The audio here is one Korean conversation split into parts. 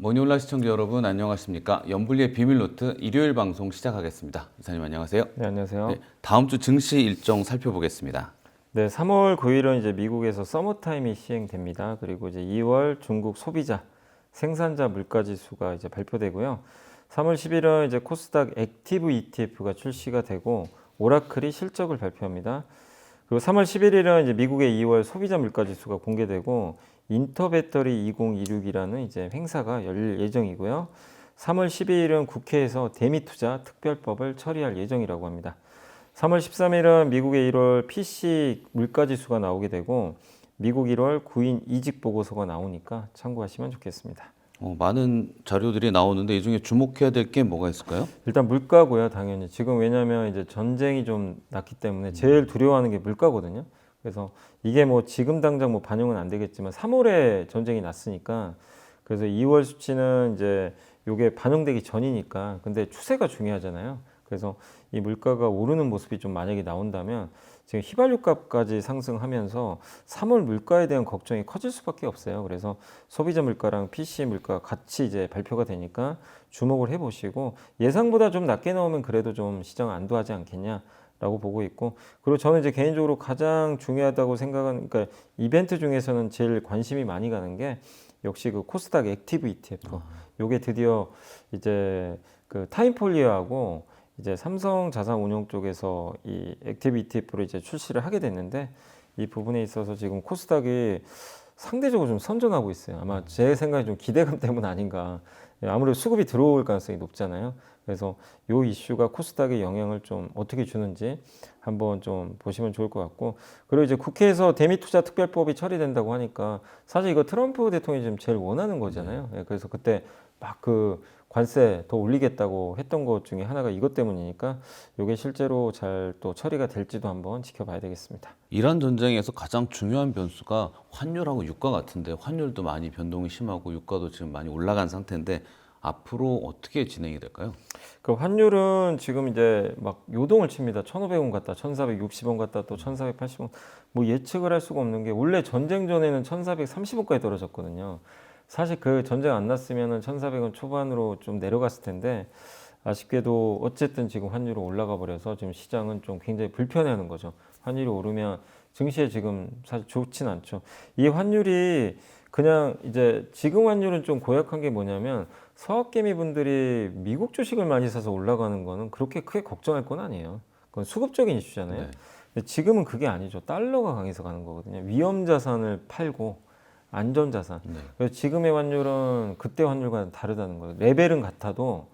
모니올라 시청자 여러분 안녕하십니까? 연불리의 비밀노트 일요일 방송 시작하겠습니다. 이사님 안녕하세요. 네, 안녕하세요. 네, 다음 주 증시 일정 살펴보겠습니다. 네, 3월 9일은 이제 미국에서 서머타임이 시행됩니다. 그리고 이제 2월 중국 소비자 생산자 물가 지수가 이제 발표되고요. 3월 10일은 이제 코스닥 액티브 ETF가 출시가 되고 오라클이 실적을 발표합니다. 그리고 3월 11일은 이제 미국의 2월 소비자 물가 지수가 공개되고 인터배터리 2026이라는 이제 행사가 열릴 예정이고요. 3월 12일은 국회에서 대미투자 특별법을 처리할 예정이라고 합니다. 3월 13일은 미국의 1월 PC 물가지수가 나오게 되고 미국 1월 구인 이직 보고서가 나오니까 참고하시면 좋겠습니다. 많은 자료들이 나오는데 이 중에 주목해야 될 게 뭐가 있을까요? 일단 물가고요, 당연히. 지금 왜냐하면 이제 전쟁이 좀 났기 때문에 제일 두려워하는 게 물가거든요. 그래서 이게 뭐 지금 당장 뭐 반영은 안 되겠지만 3월에 전쟁이 났으니까 그래서 2월 수치는 이제 요게 반영되기 전이니까 근데 추세가 중요하잖아요. 그래서 이 물가가 오르는 모습이 좀 만약에 나온다면 지금 휘발유 값까지 상승하면서 3월 물가에 대한 걱정이 커질 수밖에 없어요. 그래서 소비자 물가랑 PC 물가 같이 이제 발표가 되니까 주목을 해보시고 예상보다 좀 낮게 나오면 그래도 좀 시장 안도하지 않겠냐라고 보고 있고 그리고 저는 이제 개인적으로 가장 중요하다고 생각하는 그러니까 이벤트 중에서는 제일 관심이 많이 가는 게 역시 그 코스닥 액티브 ETF 요게 드디어 이제 그 타임폴리오하고 이제 삼성 자산운용 쪽에서 이 액티브 ETF로 이제 출시를 하게 됐는데 이 부분에 있어서 지금 코스닥이 상대적으로 좀 선전하고 있어요. 아마 제 생각에 좀 기대감 때문 아닌가. 아무래도 수급이 들어올 가능성이 높잖아요. 그래서 요 이슈가 코스닥에 영향을 좀 어떻게 주는지 한번 좀 보시면 좋을 것 같고 그리고 이제 국회에서 대미투자 특별법이 처리된다고 하니까 사실 이거 트럼프 대통령이 지금 제일 원하는 거잖아요. 그래서 그때 막 그 관세 더 올리겠다고 했던 것 중에 하나가 이것 때문이니까 이게 실제로 잘 또 처리가 될지도 한번 지켜봐야 되겠습니다. 이란 전쟁에서 가장 중요한 변수가 환율하고 유가 같은데 환율도 많이 변동이 심하고 유가도 지금 많이 올라간 상태인데 앞으로 어떻게 진행이 될까요? 그 환율은 지금 이제 막 요동을 칩니다. 1,500원 갔다, 1,460원 갔다, 또 1,480원. 뭐 예측을 할 수가 없는 게 원래 전쟁 전에는 1,430원까지 떨어졌거든요. 사실 그 전쟁 안 났으면은 1,400원 초반으로 좀 내려갔을 텐데 아쉽게도 어쨌든 지금 환율이 올라가 버려서 지금 시장은 좀 굉장히 불편해하는 거죠. 환율이 오르면 증시에 지금 사실 좋진 않죠. 이 환율이 그냥 이제 지금 환율은 좀 고약한 게 뭐냐면 서학개미 분들이 미국 주식을 많이 사서 올라가는 거는 그렇게 크게 걱정할 건 아니에요. 그건 수급적인 이슈잖아요. 네. 근데 지금은 그게 아니죠. 달러가 강해서 가는 거거든요. 위험 자산을 팔고 안전 자산. 네. 그래서 지금의 환율은 그때 환율과 다르다는 거예요. 레벨은 같아도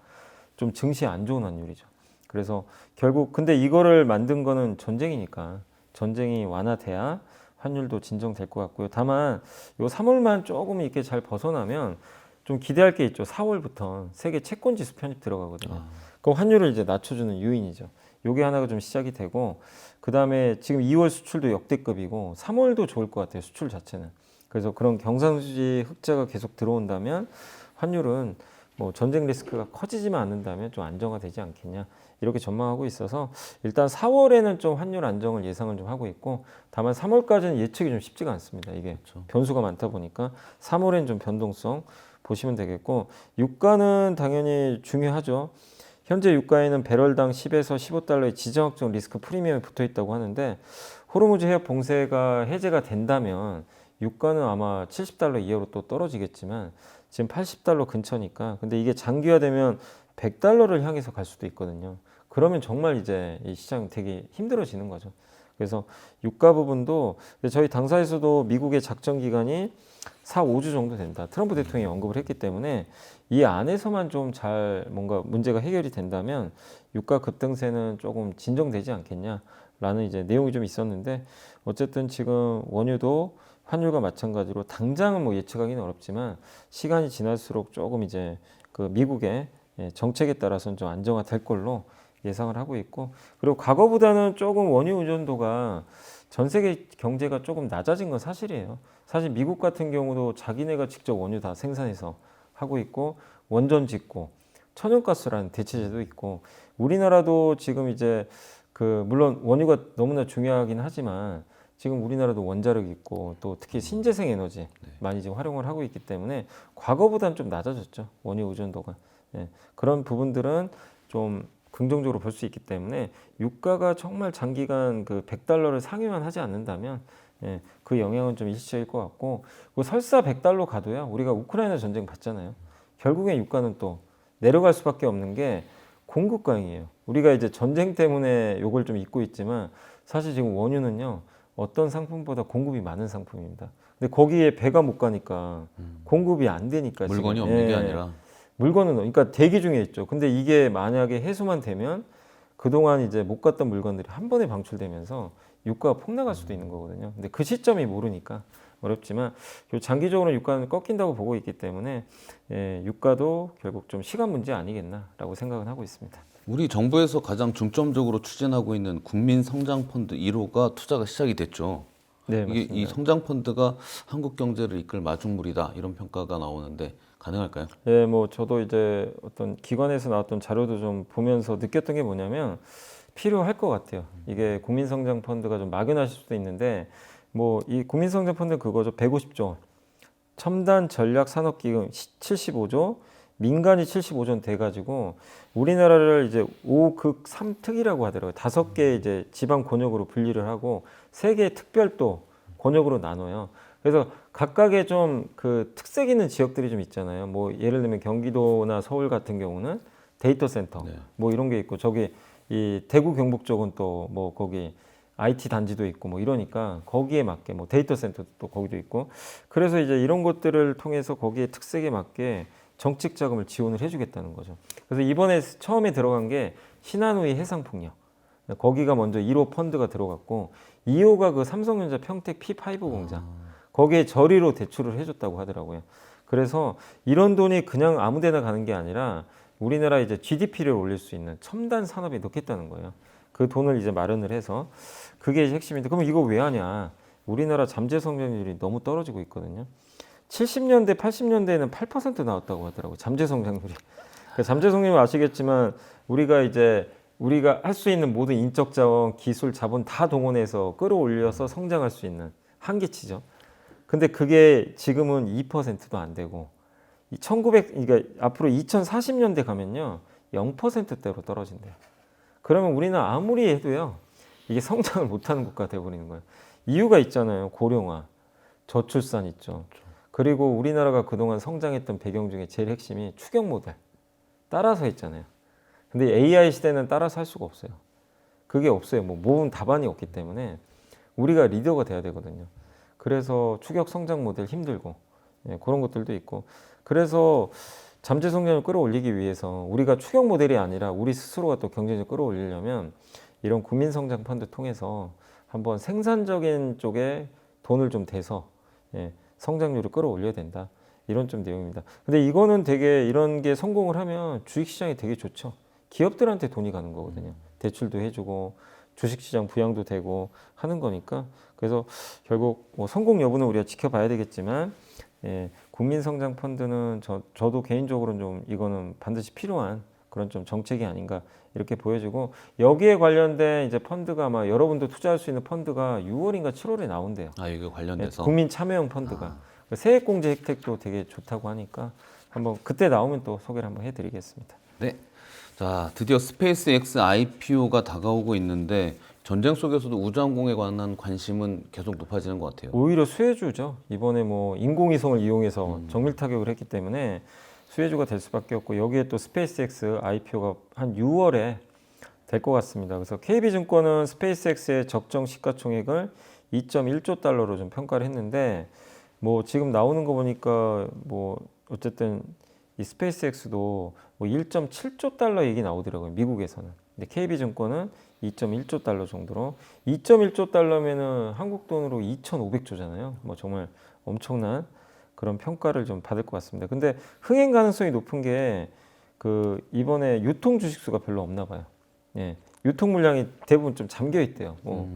좀 증시에 안 좋은 환율이죠. 그래서 결국 근데 이거를 만든 거는 전쟁이니까 전쟁이 완화돼야 환율도 진정될 것 같고요. 다만 요 3월만 조금 이렇게 잘 벗어나면 좀 기대할 게 있죠. 4월부터 세계 채권 지수 편입 들어가거든요. 그 환율을 이제 낮춰주는 요인이죠. 요게 하나가 좀 시작이 되고 그 다음에 지금 2월 수출도 역대급이고 3월도 좋을 것 같아요. 수출 자체는. 그래서 그런 경상수지 흑자가 계속 들어온다면 환율은 뭐 전쟁 리스크가 커지지만 않는다면 좀 안정화되지 않겠냐 이렇게 전망하고 있어서 일단 4월에는 좀 환율 안정을 예상을 좀 하고 있고 다만 3월까지는 예측이 좀 쉽지가 않습니다. 이게 그렇죠. 변수가 많다 보니까 3월엔 좀 변동성 보시면 되겠고 유가는 당연히 중요하죠. 현재 유가에는 배럴당 10에서 15달러의 지정학적 리스크 프리미엄이 붙어 있다고 하는데 호르무즈 해협 봉쇄가 해제가 된다면 유가는 아마 70달러 이하로 또 떨어지겠지만 지금 80달러 근처니까 근데 이게 장기화되면 100달러를 향해서 갈 수도 있거든요. 그러면 정말 이제 이 시장 되게 힘들어지는 거죠. 그래서 유가 부분도 저희 당사에서도 미국의 작전 기간이 4, 5주 정도 된다. 트럼프 대통령이 언급을 했기 때문에 이 안에서만 좀 잘 뭔가 문제가 해결이 된다면 유가 급등세는 조금 진정되지 않겠냐라는 이제 내용이 좀 있었는데 어쨌든 지금 원유도 환율과 마찬가지로 당장은 뭐 예측하기는 어렵지만 시간이 지날수록 조금 이제 그 미국의 정책에 따라서는 좀 안정화될 걸로 예상을 하고 있고 그리고 과거보다는 조금 원유 의존도가 전 세계 경제가 조금 낮아진 건 사실이에요. 사실 미국 같은 경우도 자기네가 직접 원유 다 생산해서 하고 있고 원전 짓고 천연가스라는 대체제도 있고 우리나라도 지금 이제 그 물론 원유가 너무나 중요하긴 하지만 지금 우리나라도 원자력 있고 또 특히 신재생 에너지 많이 지금 활용을 하고 있기 때문에 과거보다는 좀 낮아졌죠. 원유 의존도가. 예, 그런 부분들은 좀 긍정적으로 볼 수 있기 때문에 유가가 정말 장기간 그 100달러를 상회만 하지 않는다면 예, 그 영향은 좀 일시적일 것 같고 그 설사 100달러 가도요. 우리가 우크라이나 전쟁 봤잖아요. 결국엔 유가는 또 내려갈 수밖에 없는 게 공급 과잉이에요. 우리가 이제 전쟁 때문에 요걸 좀 잊고 있지만 사실 지금 원유는요. 어떤 상품보다 공급이 많은 상품입니다. 근데 거기에 배가 못 가니까 공급이 안 되니까 물건이 지금. 없는 게 예, 아니라 물건은 그러니까 대기 중에 있죠. 근데 이게 만약에 해소만 되면 그동안 이제 못 갔던 물건들이 한 번에 방출되면서 유가가 폭락할 수도 있는 거거든요. 근데 그 시점이 모르니까 어렵지만 장기적으로 유가는 꺾인다고 보고 있기 때문에 예, 유가도 결국 좀 시간 문제 아니겠나라고 생각은 하고 있습니다. 우리 정부에서 가장 중점적으로 추진하고 있는 국민성장펀드 1호가 투자가 시작이 됐죠. 네, 이게 맞습니다. 이 성장펀드가 한국 경제를 이끌 마중물이다 이런 평가가 나오는데 가능할까요? 예, 뭐 저도 이제 어떤 기관에서 나왔던 자료도 좀 보면서 느꼈던 게 뭐냐면 필요할 것 같아요. 이게 국민성장펀드가 좀 막연하실 수도 있는데 뭐 이 국민성장펀드 그거죠. 150조 원. 첨단 전략 산업기금 75조, 민간이 75조 돼가지고 우리나라를 이제 5극 3특이라고 하더라고요. 5개 이제 지방 권역으로 분리를 하고 3개의 특별도 권역으로 나눠요. 그래서 각각의 좀 그 특색 있는 지역들이 좀 있잖아요. 뭐 예를 들면 경기도나 서울 같은 경우는 데이터 센터 네. 뭐 이런 게 있고 저기 이 대구 경북 쪽은 또 뭐 거기 IT 단지도 있고 뭐 이러니까 거기에 맞게 뭐 데이터 센터도 또 거기도 있고 그래서 이제 이런 것들을 통해서 거기에 특색에 맞게 정책 자금을 지원을 해주겠다는 거죠. 그래서 이번에 처음에 들어간 게 신한우이 해상풍력 거기가 먼저 1호 펀드가 들어갔고 2호가 그 삼성전자 평택 P5 공장 거기에 저리로 대출을 해줬다고 하더라고요. 그래서 이런 돈이 그냥 아무데나 가는 게 아니라 우리나라 이제 GDP를 올릴 수 있는 첨단 산업에 넣겠다는 거예요. 그 돈을 이제 마련을 해서 그게 핵심인데 그러면 이거 왜 하냐? 우리나라 잠재 성장률이 너무 떨어지고 있거든요. 70년대, 80년대에는 8% 나왔다고 하더라고요. 잠재 성장률이. 잠재 성장률 아시겠지만 우리가 할 수 있는 모든 인적 자원, 기술, 자본 다 동원해서 끌어올려서 성장할 수 있는 한계치죠. 근데 그게 지금은 2%도 안 되고 그러니까 앞으로 2040년대 가면요 0%대로 떨어진대요. 그러면 우리는 아무리 해도요 이게 성장을 못하는 국가가 되어버리는 거예요. 이유가 있잖아요. 고령화, 저출산 있죠. 그리고 우리나라가 그동안 성장했던 배경 중에 제일 핵심이 추경 모델 따라서 했잖아요. 근데 AI 시대는 따라서 할 수가 없어요. 그게 없어요. 뭐 모은 답안이 없기 때문에 우리가 리더가 돼야 되거든요. 그래서 추격 성장 모델 힘들고 예, 그런 것들도 있고 그래서 잠재 성장을 끌어올리기 위해서 우리가 추격 모델이 아니라 우리 스스로가 또 경쟁력을 끌어올리려면 이런 국민성장 펀드 통해서 한번 생산적인 쪽에 돈을 좀 대서 예, 성장률을 끌어올려야 된다. 이런 좀 내용입니다. 근데 이거는 되게 이런 게 성공을 하면 주식시장이 되게 좋죠. 기업들한테 돈이 가는 거거든요. 대출도 해주고 주식시장 부양도 되고 하는 거니까 그래서 결국 뭐 성공 여부는 우리가 지켜봐야 되겠지만 예, 국민성장펀드는 저도 개인적으로는 좀 이거는 반드시 필요한 그런 좀 정책이 아닌가 이렇게 보여지고 여기에 관련된 이제 펀드가 아마 여러분도 투자할 수 있는 펀드가 6월인가 7월에 나온대요. 아 이거 관련돼서 국민 참여형 펀드가 세액공제 혜택도 되게 좋다고 하니까 한번 그때 나오면 또 소개를 한번 해드리겠습니다. 네. 자, 드디어 스페이스X IPO가 다가오고 있는데 전쟁 속에서도 우주항공에 관한 관심은 계속 높아지는 것 같아요. 오히려 수혜주죠. 이번에 뭐 인공위성을 이용해서 정밀 타격을 했기 때문에 수혜주가 될 수밖에 없고 여기에 또 스페이스X IPO가 한 6월에 될 것 같습니다. 그래서 KB증권은 스페이스X의 적정 시가총액을 2.1조 달러로 좀 평가를 했는데 뭐 지금 나오는 거 보니까 뭐 어쨌든 이 스페이스X도 뭐 1.7조 달러 얘기 나오더라고요. 미국에서는. 근데 KB증권은 2.1조 달러 정도로 2.1조 달러면은 한국 돈으로 2,500조잖아요. 뭐 정말 엄청난 그런 평가를 좀 받을 것 같습니다. 근데 흥행 가능성이 높은 게 그 이번에 유통 주식수가 별로 없나 봐요. 예. 유통 물량이 대부분 좀 잠겨 있대요. 뭐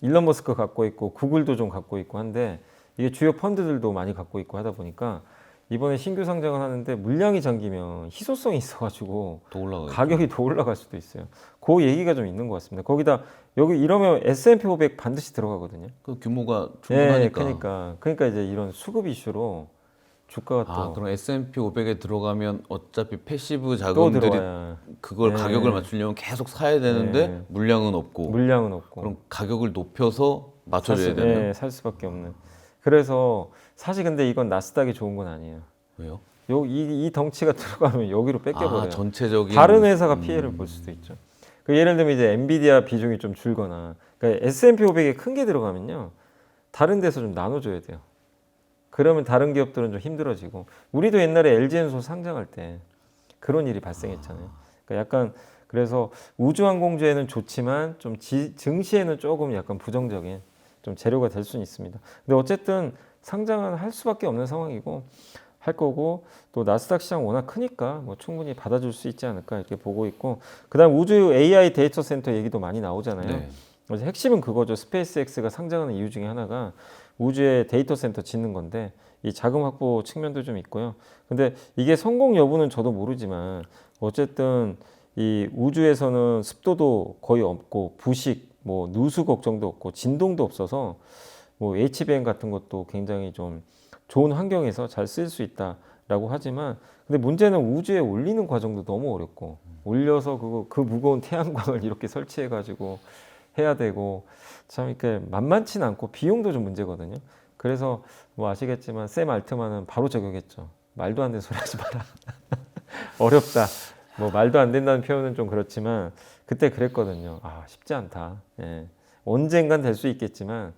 일론 머스크 갖고 있고 구글도 좀 갖고 있고 한데 이게 주요 펀드들도 많이 갖고 있고 하다 보니까 이번에 신규 상장을 하는데 물량이 잠기면 희소성이 있어가지고 더 올라가요. 가격이 더 올라갈 수도 있어요. 그 얘기가 좀 있는 것 같습니다. 거기다 여기 이러면 S&P 500 반드시 들어가거든요. 그 규모가 예, 충분하니까. 그러니까 이제 이런 수급 이슈로 주가가 아, 그럼 S&P 500에 들어가면 어차피 패시브 또 자금들이 들어와야 그걸 네. 가격을 맞추려면 계속 사야 되는데 네. 물량은 없고. 물량은 없고 그럼 가격을 높여서 맞춰줘야 되나요? 예, 살 수밖에 없는. 그래서 사실 근데 이건 나스닥이 좋은 건 아니에요. 왜요? 이 덩치가 들어가면 여기로 뺏겨버려요. 아, 전체적인 다른 회사가 피해를 볼 수도 있죠. 그 예를 들면 이제 엔비디아 비중이 좀 줄거나, 그러니까 S&P 500에 큰 게 들어가면요, 다른 데서 좀 나눠줘야 돼요. 그러면 다른 기업들은 좀 힘들어지고, 우리도 옛날에 LG엔솔 상장할 때 그런 일이 발생했잖아요. 그러니까 약간 그래서 우주항공주에는 좋지만 좀 증시에는 조금 약간 부정적인 좀 재료가 될 수는 있습니다. 근데 어쨌든 상장은 할 수밖에 없는 상황이고 할 거고, 또 나스닥 시장 워낙 크니까 뭐 충분히 받아줄 수 있지 않을까 이렇게 보고 있고, 그다음 우주 AI 데이터 센터 얘기도 많이 나오잖아요. 네. 그래서 핵심은 그거죠. 스페이스X가 상장하는 이유 중에 하나가 우주에 데이터 센터 짓는 건데, 이 자금 확보 측면도 좀 있고요. 근데 이게 성공 여부는 저도 모르지만 어쨌든 이 우주에서는 습도도 거의 없고 부식, 뭐 누수 걱정도 없고 진동도 없어서 뭐 HBM 같은 것도 굉장히 좀 좋은 환경에서 잘 쓸 수 있다라고 하지만, 근데 문제는 우주에 올리는 과정도 너무 어렵고, 올려서 그 무거운 태양광을 이렇게 설치해 가지고 해야 되고, 참 이렇게 만만치는 않고 비용도 좀 문제거든요. 그래서 뭐 아시겠지만 샘 알트만은 바로 저격했죠. 말도 안 되는 소리 하지 마라. 어렵다. 뭐 말도 안 된다는 표현은 좀 그렇지만 그때 그랬거든요. 아, 쉽지 않다. 예. 언젠간 될 수 있겠지만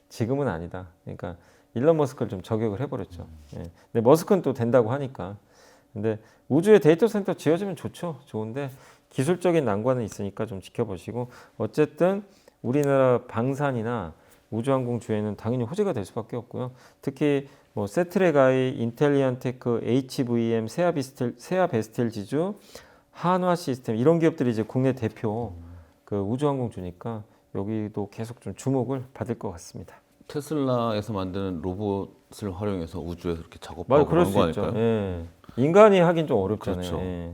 지금은 아니다. 그러니까 일론 머스크를 좀 저격을 해버렸죠. 예. 근데 머스크는 또 된다고 하니까. 근데 우주에 데이터 센터 지어지면 좋죠. 좋은데 기술적인 난관은 있으니까 좀 지켜보시고, 어쨌든 우리나라 방산이나 우주항공 주에는 당연히 호재가 될 수밖에 없고요. 특히 뭐 세트레가이, 인텔리언테크, HVM, 세아베스텔 지주, 한화 시스템 이런 기업들이 이제 국내 대표 그 우주항공주니까 여기도 계속 좀 주목을 받을 것 같습니다. 테슬라에서 만드는 로봇을 활용해서 우주에서 이렇게 작업하고 맞아, 그럴 그런 수 거 있죠. 아닐까요? 예. 인간이 하긴 좀 어렵잖아요. 그렇죠. 예.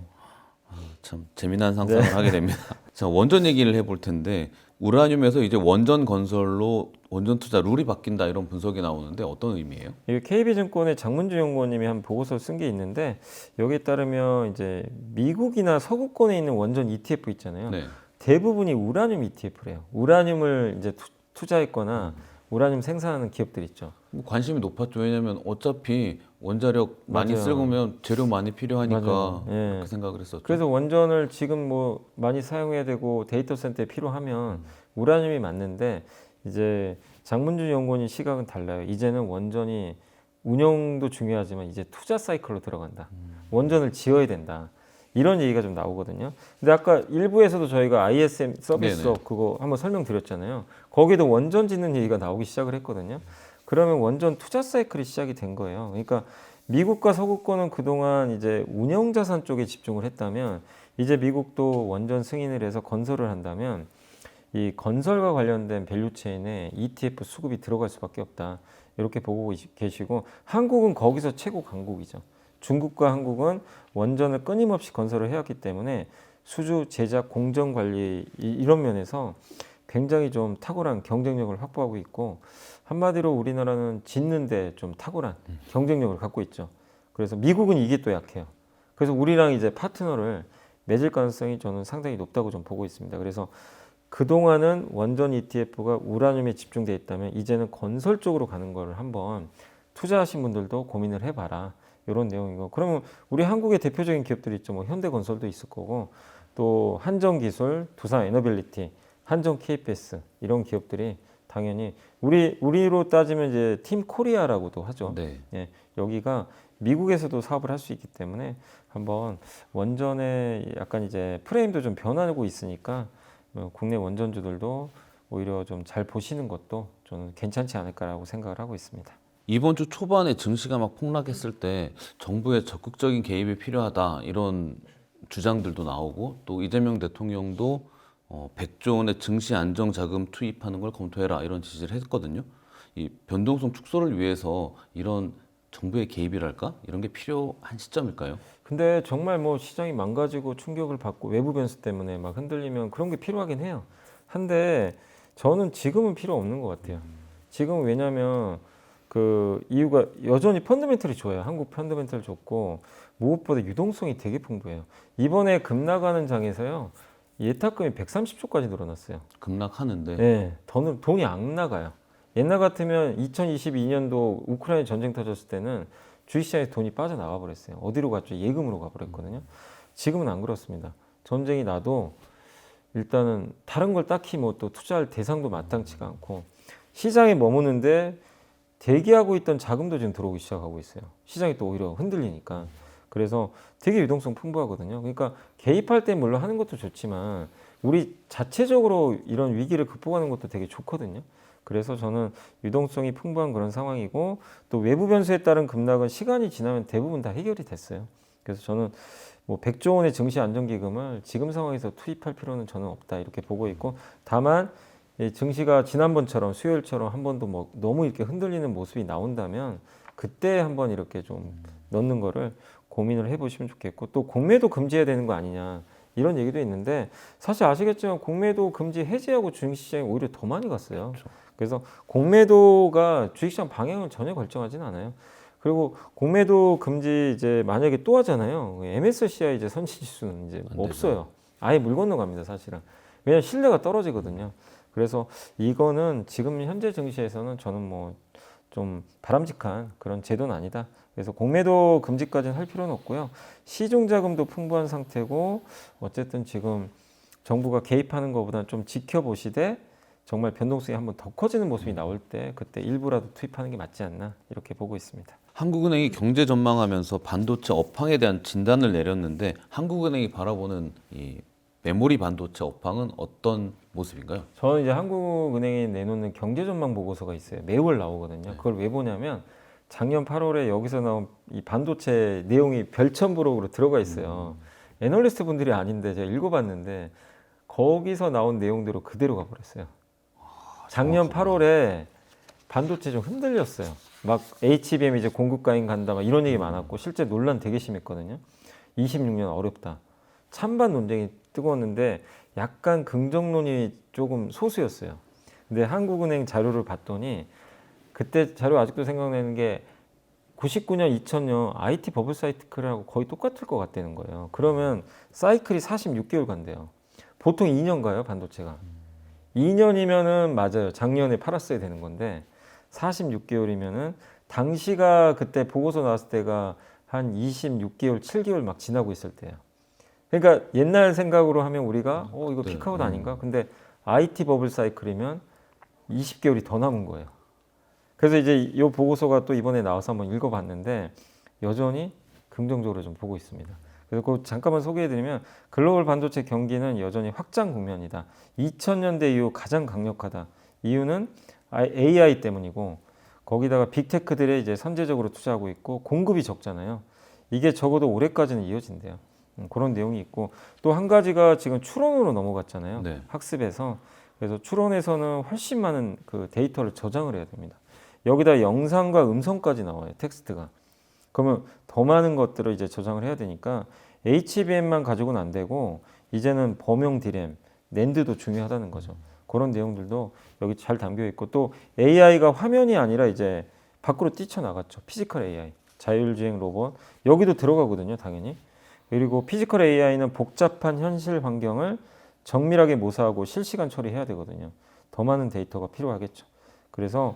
참 재미난 상상을 하게 됩니다. 자, 원전 얘기를 해볼 텐데, 우라늄에서 이제 원전 건설로 원전 투자 룰이 바뀐다 이런 분석이 나오는데 어떤 의미예요? 이게 KB증권의 장문주 연구원님이 한 보고서를 쓴 게 있는데, 여기에 따르면 이제 미국이나 서구권에 있는 원전 ETF 있잖아요. 네. 대부분이 우라늄 ETF래요. 우라늄을 이제 투자했거나 우라늄 생산하는 기업들 있죠. 뭐 관심이 높았죠. 왜냐면 어차피 원자력 많이 맞아요. 쓰면 재료 많이 필요하니까 맞아요. 예. 그 생각을 했었죠. 그래서 원전을 지금 뭐 많이 사용해야 되고 데이터 센터에 필요하면 우라늄이 맞는데, 이제 장문준 연구원의 시각은 달라요. 이제는 원전이 운영도 중요하지만 이제 투자 사이클로 들어간다. 원전을 지어야 된다. 이런 얘기가 좀 나오거든요. 근데 아까 일부에서도 저희가 ISM 서비스업 네네. 그거 한번 설명드렸잖아요. 거기도 원전 짓는 얘기가 나오기 시작을 했거든요. 그러면 원전 투자 사이클이 시작이 된 거예요. 그러니까 미국과 서구권은 그동안 이제 운영 자산 쪽에 집중을 했다면, 이제 미국도 원전 승인을 해서 건설을 한다면 이 건설과 관련된 밸류체인에 ETF 수급이 들어갈 수밖에 없다. 이렇게 보고 계시고, 한국은 거기서 최고 강국이죠. 중국과 한국은 원전을 끊임없이 건설을 해왔기 때문에 수주, 제작, 공정 관리 이런 면에서 굉장히 좀 탁월한 경쟁력을 확보하고 있고, 한마디로 우리나라는 짓는데 좀 탁월한 경쟁력을 갖고 있죠. 그래서 미국은 이게 또 약해요. 그래서 우리랑 이제 파트너를 맺을 가능성이 저는 상당히 높다고 좀 보고 있습니다. 그래서 그동안은 원전 ETF가 우라늄에 집중돼 있다면 이제는 건설 쪽으로 가는 거를 한번 투자하신 분들도 고민을 해봐라. 이런 내용이고, 그러면 우리 한국의 대표적인 기업들이 있죠. 뭐 현대건설도 있을 거고, 또 한정기술, 두산에너빌리티, 한정 KPS 이런 기업들이 당연히 우리로 따지면 이제 팀 코리아라고도 하죠. 네. 예, 여기가 미국에서도 사업을 할 수 있기 때문에 한번 원전의 약간 이제 프레임도 좀 변하고 있으니까 국내 원전주들도 오히려 좀 잘 보시는 것도 저는 괜찮지 않을까라고 생각을 하고 있습니다. 이번 주 초반에 증시가 막 폭락했을 때 정부의 적극적인 개입이 필요하다 이런 주장들도 나오고, 또 이재명 대통령도 100조 원의 증시 안정 자금 투입하는 걸 검토해라 이런 지시를 했거든요. 이 변동성 축소를 위해서 이런 정부의 개입이랄까? 이런 게 필요한 시점일까요? 근데 정말 뭐 시장이 망가지고 충격을 받고 외부 변수 때문에 막 흔들리면 그런 게 필요하긴 해요. 한데 저는 지금은 필요 없는 것 같아요. 지금 왜냐면 그 이유가 여전히 펀더멘털이 좋아요. 한국 펀더멘털 좋고 무엇보다 유동성이 되게 풍부해요. 이번에 급락하는 장에서요. 예탁금이 130조까지 늘어났어요. 급락하는데 네, 돈이 안 나가요. 옛날 같으면 2022년도 우크라이나 전쟁 터졌을 때는 주식시장에 돈이 빠져나가 버렸어요. 어디로 갔죠? 예금으로 가버렸거든요. 지금은 안 그렇습니다. 전쟁이 나도 일단은 다른 걸 딱히 뭐 또 투자할 대상도 마땅치가 않고 시장에 머무는데 대기하고 있던 자금도 지금 들어오기 시작하고 있어요. 시장이 또 오히려 흔들리니까. 그래서 되게 유동성 풍부하거든요. 그러니까 개입할 때 물론 하는 것도 좋지만 우리 자체적으로 이런 위기를 극복하는 것도 되게 좋거든요. 그래서 저는 유동성이 풍부한 그런 상황이고 또 외부 변수에 따른 급락은 시간이 지나면 대부분 다 해결이 됐어요. 그래서 저는 뭐 100조 원의 증시 안정기금을 지금 상황에서 투입할 필요는 저는 없다 이렇게 보고 있고 다만 이 증시가 지난번처럼 수요일처럼 한 번도 뭐 너무 이렇게 흔들리는 모습이 나온다면 그때 한번 이렇게 좀 넣는 거를 고민을 해보시면 좋겠고 또 공매도 금지해야 되는 거 아니냐 이런 얘기도 있는데 사실 아시겠지만 공매도 금지 해제하고 주식시장이 오히려 더 많이 갔어요. 그래서 공매도가 주식시장 방향을 전혀 결정하지는 않아요. 그리고 공매도 금지 이제 만약에 또 하잖아요. MSCI 이제 선진지수는 이제 없어요. 아예 물 건너갑니다, 사실은. 왜냐하면 신뢰가 떨어지거든요. 그래서 이거는 지금 현재 증시에서는 저는 뭐 좀 바람직한 그런 제도는 아니다. 그래서 공매도 금지까지는 할 필요는 없고요. 시중 자금도 풍부한 상태고 어쨌든 지금 정부가 개입하는 것보다는 좀 지켜보시되 정말 변동성이 한번 더 커지는 모습이 나올 때 그때 일부라도 투입하는 게 맞지 않나 이렇게 보고 있습니다. 한국은행이 경제 전망하면서 반도체 업황에 대한 진단을 내렸는데 한국은행이 바라보는 이 메모리 반도체 업황은 어떤 모습인가요? 저는 이제 한국은행이 내놓는 경제 전망 보고서가 있어요. 매월 나오거든요. 그걸 왜 보냐면 작년 8월에 여기서 나온 이 반도체 내용이 별첨부록으로 들어가 있어요. 애널리스트 분들이 아닌데 제가 읽어봤는데 거기서 나온 내용대로 그대로 가버렸어요. 작년 8월에 반도체 좀 흔들렸어요. 막 HBM 이제 공급 가인 간다 막 이런 얘기 많았고 실제 논란 되게 심했거든요. 26년 어렵다. 찬반 논쟁이 뜨거웠는데 약간 긍정론이 조금 소수였어요. 근데 한국은행 자료를 봤더니 그때 자료 아직도 생각나는 게 99년, 2000년 IT 버블 사이클하고 거의 똑같을 것 같다는 거예요. 그러면 사이클이 46개월 간대요. 보통 2년 가요, 반도체가. 2년이면은 맞아요. 작년에 팔았어야 되는 건데 46개월이면은 당시가 그때 보고서 나왔을 때가 한 26개월, 7개월 막 지나고 있을 때예요. 그러니까 옛날 생각으로 하면 우리가 이거 피크아웃 아닌가? 근데 IT 버블 사이클이면 20개월이 더 남은 거예요. 그래서 이제 이 보고서가 또 이번에 나와서 한번 읽어봤는데 여전히 긍정적으로 좀 보고 있습니다. 그래서 그 잠깐만 소개해드리면 글로벌 반도체 경기는 여전히 확장 국면이다. 2000년대 이후 가장 강력하다. 이유는 AI 때문이고 거기다가 빅테크들에 이제 선제적으로 투자하고 있고 공급이 적잖아요. 이게 적어도 올해까지는 이어진대요. 그런 내용이 있고 또 한 가지가 지금 추론으로 넘어갔잖아요. 네. 학습에서. 그래서 추론에서는 훨씬 많은 그 데이터를 저장을 해야 됩니다. 여기다 영상과 음성까지 나와요. 텍스트가. 그러면 더 많은 것들을 이제 저장을 해야 되니까 HBM만 가지고는 안 되고 이제는 범용 디램, 낸드도 중요하다는 거죠. 그런 내용들도 여기 잘 담겨 있고 또 AI가 화면이 아니라 이제 밖으로 뛰쳐나갔죠. 피지컬 AI, 자율주행 로봇 여기도 들어가거든요, 당연히. 그리고 피지컬 AI는 복잡한 현실 환경을 정밀하게 모사하고 실시간 처리해야 되거든요. 더 많은 데이터가 필요하겠죠. 그래서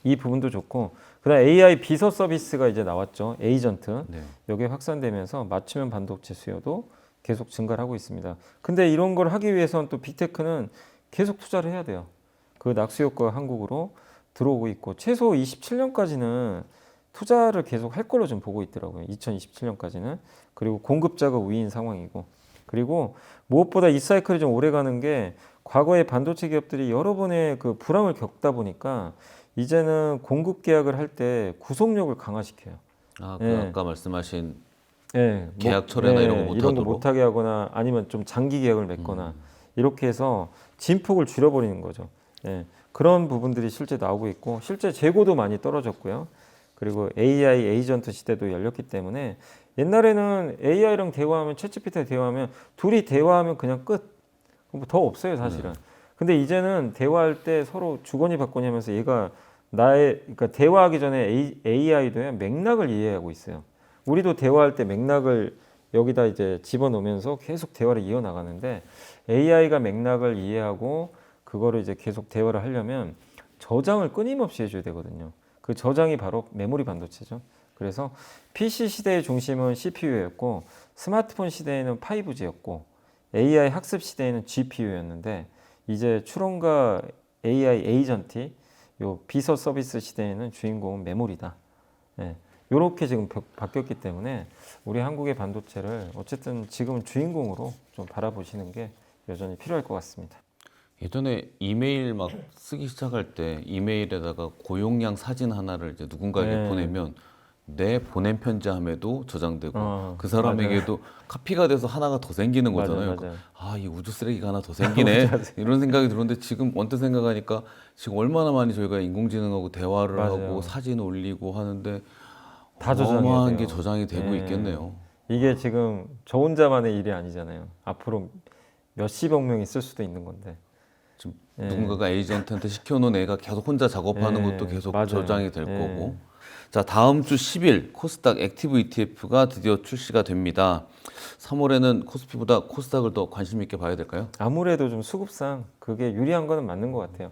이 부분도 좋고 그다음 AI 비서 서비스가 이제 나왔죠. 에이전트. 네. 이게 확산되면서 맞춤형 반도체 수요도 계속 증가를 하고 있습니다. 근데 이런 걸 하기 위해서는 또 빅테크는 계속 투자를 해야 돼요. 그 낙수 효과가 한국으로 들어오고 있고 최소 27년까지는 투자를 계속 할 걸로 좀 보고 있더라고요. 2027년까지는. 그리고 공급자가 우위인 상황이고 그리고 무엇보다 이 사이클이 좀 오래 가는 게 과거에 반도체 기업들이 여러 번의 그 불황을 겪다 보니까 이제는 공급 계약을 할 때 구속력을 강화시켜요. 아까 말씀하신 예, 계약 철회나 이런 거 이런 못하도록. 거 못하게 하거나 아니면 좀 장기 계약을 맺거나 이렇게 해서 진폭을 줄여버리는 거죠. 예, 그런 부분들이 실제 나오고 있고 실제 재고도 많이 떨어졌고요. 그리고 AI 에이전트 시대도 열렸기 때문에 옛날에는 AI랑 대화하면 챗GPT랑 대화하면 둘이 대화하면 그냥 끝. 뭐더 없어요 사실은. 근데 이제는 대화할 때 서로 주거니 받거니 하면서 얘가 그러니까 대화하기 전에 AI도 맥락을 이해하고 있어요. 우리도 대화할 때 맥락을 여기다 이제 집어넣으면서 계속 대화를 이어나가는데 AI가 맥락을 이해하고 그거를 이제 계속 대화를 하려면 저장을 끊임없이 해줘야 되거든요. 그 저장이 바로 메모리 반도체죠. 그래서 PC 시대의 중심은 CPU였고 스마트폰 시대에는 5G였고 AI 학습 시대에는 GPU였는데 이제 추론과 AI 에이전트, 요 비서 서비스 시대에는 주인공은 메모리다. 예, 이렇게 지금 바뀌었기 때문에 우리 한국의 반도체를 어쨌든 지금 주인공으로 좀 바라보시는 게 여전히 필요할 것 같습니다. 예전에 이메일 막 쓰기 시작할 때 이메일에다가 고용량 사진 하나를 이제 누군가에게 네. 보내면 내 보낸 편지함에도 저장되고 그 맞아요. 사람에게도 카피가 돼서 하나가 더 생기는 거잖아요. 맞아요. 아, 이 우주 쓰레기가 하나 더 생기네. 이런 생각이 들었는데 지금 언뜻 생각하니까 지금 얼마나 많이 저희가 인공지능하고 대화를 맞아요. 하고 사진 올리고 하는데 다 저장해야 어마어마한 돼요. 게 저장이 되고 네. 있겠네요. 이게 지금 저 혼자만의 일이 아니잖아요. 앞으로 몇십억 명이 쓸 수도 있는 건데. 지금 예. 누군가가 에이전트한테 시켜놓은 애가 계속 혼자 작업하는 예, 것도 계속 맞아요. 저장이 될 예. 거고. 자, 다음 주 10일 코스닥 액티브 ETF가 드디어 출시가 됩니다. 3월에는 코스피보다 코스닥을 더 관심 있게 봐야 될까요? 아무래도 좀 수급상 그게 유리한 거는 맞는 것 같아요.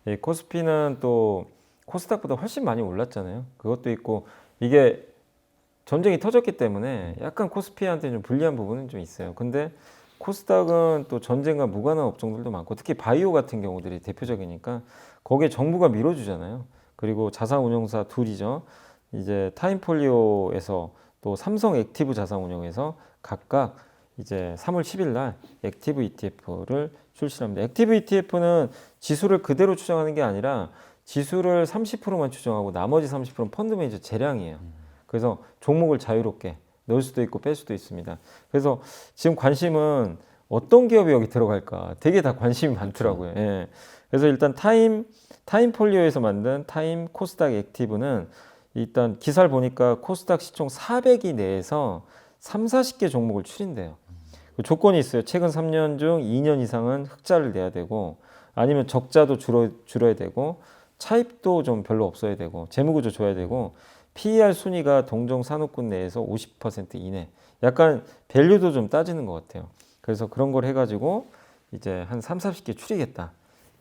이 코스피는 또 코스닥보다 훨씬 많이 올랐잖아요. 그것도 있고 이게 전쟁이 터졌기 때문에 약간 코스피한테 좀 불리한 부분은 좀 있어요. 근데 코스닥은 또 전쟁과 무관한 업종들도 많고 특히 바이오 같은 경우들이 대표적이니까 거기에 정부가 밀어주잖아요. 그리고 자산운용사 둘이죠. 이제 타임폴리오에서 또 삼성 액티브 자산운용에서 각각 이제 3월 10일 날 액티브 ETF를 출시합니다. 액티브 ETF는 지수를 그대로 추정하는 게 아니라 지수를 30%만 추정하고 나머지 30%는 펀드 매니저 재량이에요. 그래서 종목을 자유롭게 넣을 수도 있고 뺄 수도 있습니다. 그래서 지금 관심은 어떤 기업이 여기 들어갈까 되게 다 관심이 많더라고요. 예. 그래서 일단 타임폴리오에서 만든 타임 코스닥 액티브는 일단 기사를 보니까 코스닥 시총 400위 내에서 3, 40개 종목을 추린대요. 그 조건이 있어요. 최근 3년 중 2년 이상은 흑자를 내야 되고 아니면 적자도 줄어야 되고 차입도 좀 별로 없어야 되고 재무구조 좋아야 되고 PER 순위가 동종 산업군 내에서 50% 이내. 약간 밸류도 좀 따지는 것 같아요. 그래서 그런 걸 해가지고 이제 한 3, 40개 추리겠다.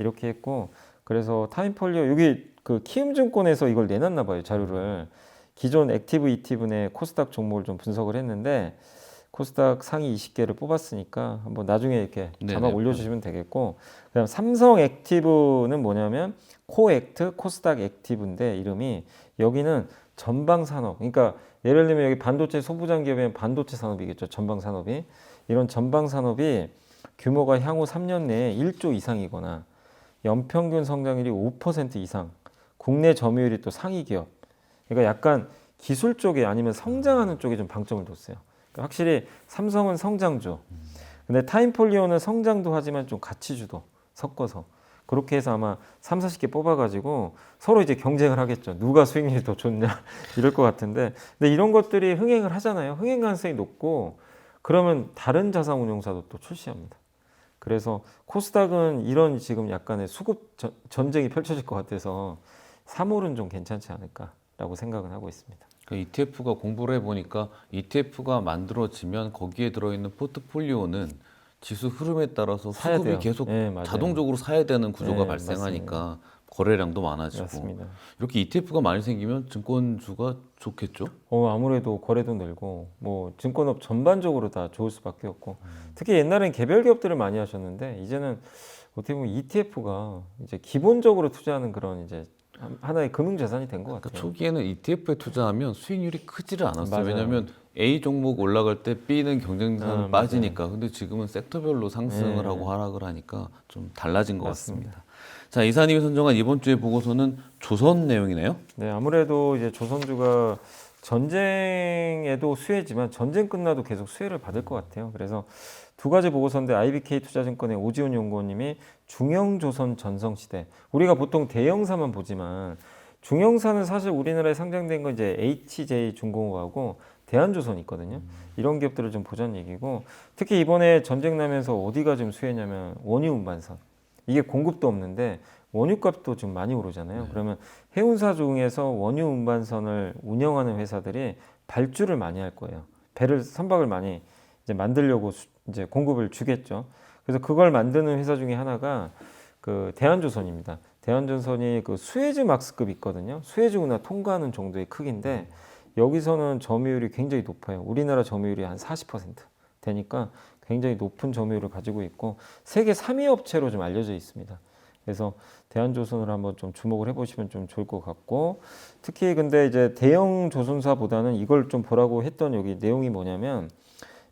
이렇게 했고 그래서 타임폴리오 여기 그 키움증권에서 이걸 내놨나 봐요. 자료를. 기존 액티브 ETV 내 코스닥 종목을 좀 분석을 했는데 코스닥 상위 20개를 뽑았으니까 한번 나중에 이렇게 자막 네네. 올려주시면 되겠고 그다음 삼성 액티브는 뭐냐면 코액트 코스닥 액티브인데 이름이 여기는 전방 산업 그러니까 예를 들면 여기 반도체 소부장 기업이면 반도체 산업이겠죠. 전방 산업이 이런 전방 산업이 규모가 향후 3년 내에 1조 이상이거나 연평균 성장률이 5% 이상 국내 점유율이 또 상위 기업 그러니까 약간 기술 쪽에 아니면 성장하는 쪽에 좀 방점을 뒀어요. 그러니까 확실히 삼성은 성장주 근데 타임폴리오는 성장도 하지만 좀 가치주도 섞어서 그렇게 해서 아마 3, 40개 뽑아가지고 서로 이제 경쟁을 하겠죠. 누가 수익률이 더 좋냐 이럴 것 같은데 근데 이런 것들이 흥행을 하잖아요. 흥행 가능성이 높고 그러면 다른 자산운용사도 또 출시합니다. 그래서 코스닥은 이런 지금 약간의 수급 전쟁이 펼쳐질 것 같아서 3월은 좀 괜찮지 않을까라고 생각은 하고 있습니다. 그 ETF가 공부를 해보니까 ETF가 만들어지면 거기에 들어있는 포트폴리오는 지수 흐름에 따라서 사야 수급이 돼요. 계속 네, 맞아요. 자동적으로 사야 되는 구조가 네, 발생하니까 거래량도 많아지고 맞습니다. 이렇게 ETF가 많이 생기면 증권주가 좋겠죠? 아무래도 거래도 늘고 뭐 증권업 전반적으로 다 좋을 수밖에 없고 특히 옛날엔 개별 기업들을 많이 하셨는데 이제는 어떻게 보면 ETF가 이제 기본적으로 투자하는 그런 이제 하나의 금융 자산이 된 것 그러니까 같아요. 초기에는 ETF에 투자하면 수익률이 크지를 않았어요. 맞아요. 왜냐하면 A 종목 올라갈 때 B는 경쟁사는 맞아요. 빠지니까. 근데 지금은 섹터별로 상승을 네. 하고 하락을 하니까 좀 달라진 것 맞습니다. 같습니다. 자, 이사님이 선정한 이번 주의 보고서는 조선 내용이네요. 네, 아무래도 이제 조선주가 전쟁에도 수혜지만 전쟁 끝나도 계속 수혜를 받을 것 같아요. 그래서 두 가지 보고서인데 IBK 투자증권의 오지훈 연구원님이 중형조선 전성시대 우리가 보통 대형사만 보지만 중형사는 사실 우리나라에 상장된 건 이제 HJ중공업하고 대한조선이 있거든요. 이런 기업들을 좀 보자는 얘기고, 특히 이번에 전쟁 나면서 어디가 좀 수혜냐면 원유 운반선. 이게 공급도 없는데 원유값도 좀 많이 오르잖아요. 그러면 해운사 중에서 원유 운반선을 운영하는 회사들이 발주를 많이 할 거예요. 배를 선박을 많이 이제 만들려고 이제 공급을 주겠죠. 그래서 그걸 만드는 회사 중에 하나가 그 대한조선입니다. 대한조선이 그 수에즈막스급 있거든요. 수에즈 운하 통과하는 정도의 크기인데 여기서는 점유율이 굉장히 높아요. 우리나라 점유율이 한 40% 되니까 굉장히 높은 점유율을 가지고 있고 세계 3위 업체로 좀 알려져 있습니다. 그래서 대한조선을 한번 좀 주목을 해보시면 좀 좋을 것 같고, 특히 근데 이제 대형 조선사보다는 이걸 좀 보라고 했던 여기 내용이 뭐냐면,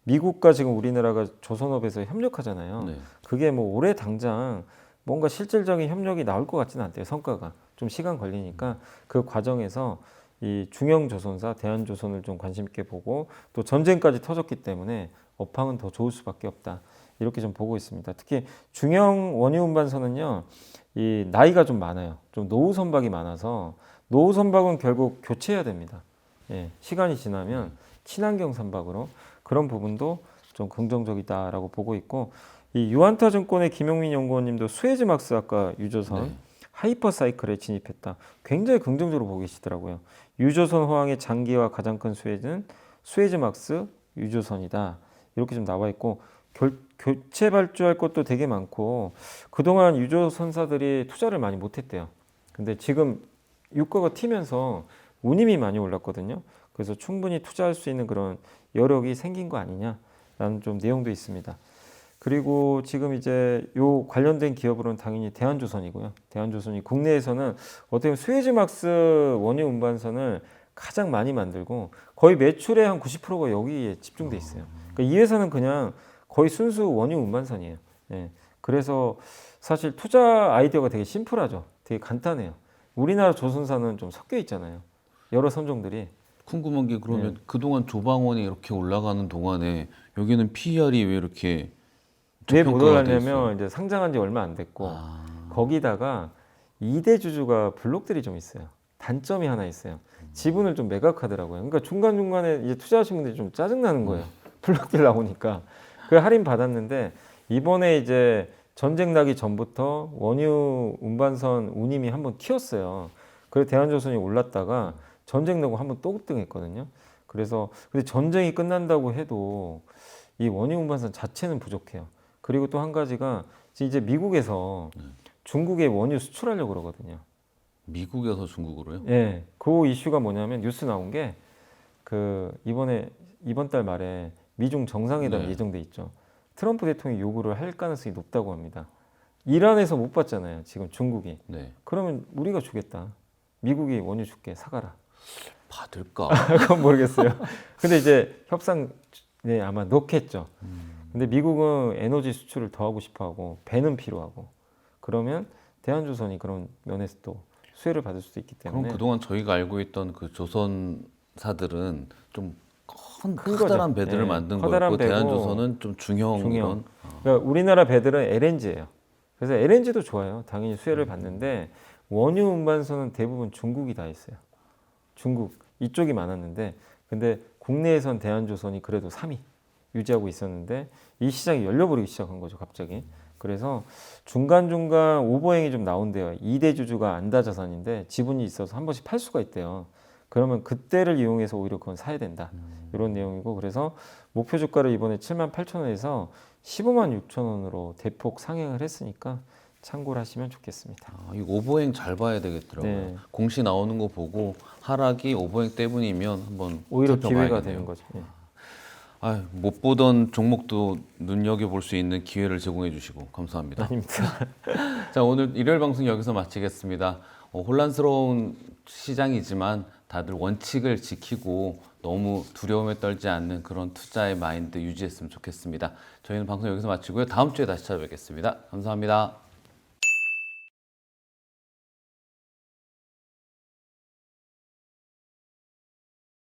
미국과 지금 우리나라가 조선업에서 협력하잖아요. 네. 그게 뭐 올해 당장 뭔가 실질적인 협력이 나올 것 같지는 않대요. 성과가 좀 시간 걸리니까 그 과정에서 이 중형 조선사 대한조선을 좀 관심 있게 보고, 또 전쟁까지 터졌기 때문에 업황은 더 좋을 수밖에 없다. 이렇게 좀 보고 있습니다. 특히 중형 원유 운반선은요, 이 나이가 좀 많아요. 좀 노후 선박이 많아서 노후 선박은 결국 교체해야 됩니다. 예, 시간이 지나면 친환경 선박으로, 그런 부분도 좀 긍정적이다라고 보고 있고, 이 유한타증권의 김용민 연구원님도 수에즈막스 아까 유조선 네. 하이퍼사이클에 진입했다. 굉장히 긍정적으로 보고 계시더라고요. 유조선 호황의 장기와 가장 큰 수혜는 수에즈막스 유조선이다. 이렇게 좀 나와 있고, 교체 발주할 것도 되게 많고, 그동안 유조선사들이 투자를 많이 못했대요. 근데 지금 유가가 튀면서 운임이 많이 올랐거든요. 그래서 충분히 투자할 수 있는 그런 여력이 생긴 거 아니냐라는 좀 내용도 있습니다. 그리고 지금 이제 요 관련된 기업으로는 당연히 대한조선이고요. 대한조선이 국내에서는 어떻게 보면 수에즈막스 원유 운반선을 가장 많이 만들고 거의 매출의 한 90%가 여기에 집중돼 있어요. 그러니까 이 회사는 그냥 거의 순수 원유 운반선이에요. 예. 그래서 사실 투자 아이디어가 되게 심플하죠. 되게 간단해요. 우리나라 조선사는 좀 섞여 있잖아요. 여러 선종들이. 궁금한 게 그러면 그동안 조방원이 이렇게 올라가는 동안에 여기는 PER이 왜 이렇게 왜 못 저평가가 돼 있어요? 올랐냐면 이제 상장한 지 얼마 안 됐고, 아, 거기다가 2대 주주가 블록들이 좀 있어요. 단점이 하나 있어요. 지분을 좀 매각하더라고요. 그러니까 중간중간에 이제 투자하신 분들이 좀 짜증나는 거예요. 블록들 나오니까. 그 할인 받았는데, 이번에 이제 전쟁 나기 전부터 원유 운반선 운임이 한번 튀었어요. 그래서 대한조선이 올랐다가 전쟁 나고 한번 또 급등했거든요. 그래서 근데 전쟁이 끝난다고 해도 이 원유 운반선 자체는 부족해요. 그리고 또 한 가지가 이제 미국에서 중국에 원유 수출하려고 그러거든요. 미국에서 중국으로요? 예, 그 이슈가 뭐냐면 뉴스 나온 게 그 이번 달 말에 미중 정상회담 네. 예정돼 있죠. 트럼프 대통령이 요구를 할 가능성이 높다고 합니다. 이란에서 못 받잖아요. 지금 중국이. 네. 그러면 우리가 주겠다. 미국이 원유 줄게 사가라. 받을까? 그건 모르겠어요. 근데 이제 협상 네, 아마 넣겠죠. 근데 미국은 에너지 수출을 더 하고 싶어 하고 배는 필요하고, 그러면 대한조선이 그런 면에서 또 수혜를 받을 수도 있기 그럼 때문에. 그동안 저희가 알고 있던 그 조선사들은 좀 큰 커다란 거죠. 배들을 예, 만든 커다란 거였고 배고 대한조선은 좀 중형 중형. 이런 그러니까 우리나라 배들은 LNG예요. 그래서 LNG도 좋아요. 당연히 수혜를 받는데 원유 운반선은 대부분 중국이 다 있어요. 중국 이쪽이 많았는데, 근데 국내에선 대한조선이 그래도 3위 유지하고 있었는데 이 시장이 열려버리기 시작한 거죠, 갑자기. 그래서 중간중간 오버행이 좀 나온대요. 2대 주주가 안다자산인데 지분이 있어서 한 번씩 팔 수가 있대요. 그러면 그때를 이용해서 오히려 그건 사야 된다. 이런 내용이고, 그래서 목표 주가를 이번에 78,000원에서 156,000원으로 대폭 상향을 했으니까 참고를 하시면 좋겠습니다. 이 오버행 잘 봐야 되겠더라고요. 네. 공시 나오는 거 보고 하락이 오버행 때문이면 한번 오히려 살펴봐야겠네요. 기회가 되는 거죠. 예. 못 보던 종목도 눈여겨볼 수 있는 기회를 제공해 주시고 감사합니다. 아닙니다. 자, 오늘 일요일 방송 여기서 마치겠습니다. 혼란스러운 시장이지만 다들 원칙을 지키고 너무 두려움에 떨지 않는 그런 투자의 마인드 유지했으면 좋겠습니다. 저희는 방송 여기서 마치고요. 다음 주에 다시 찾아뵙겠습니다. 감사합니다.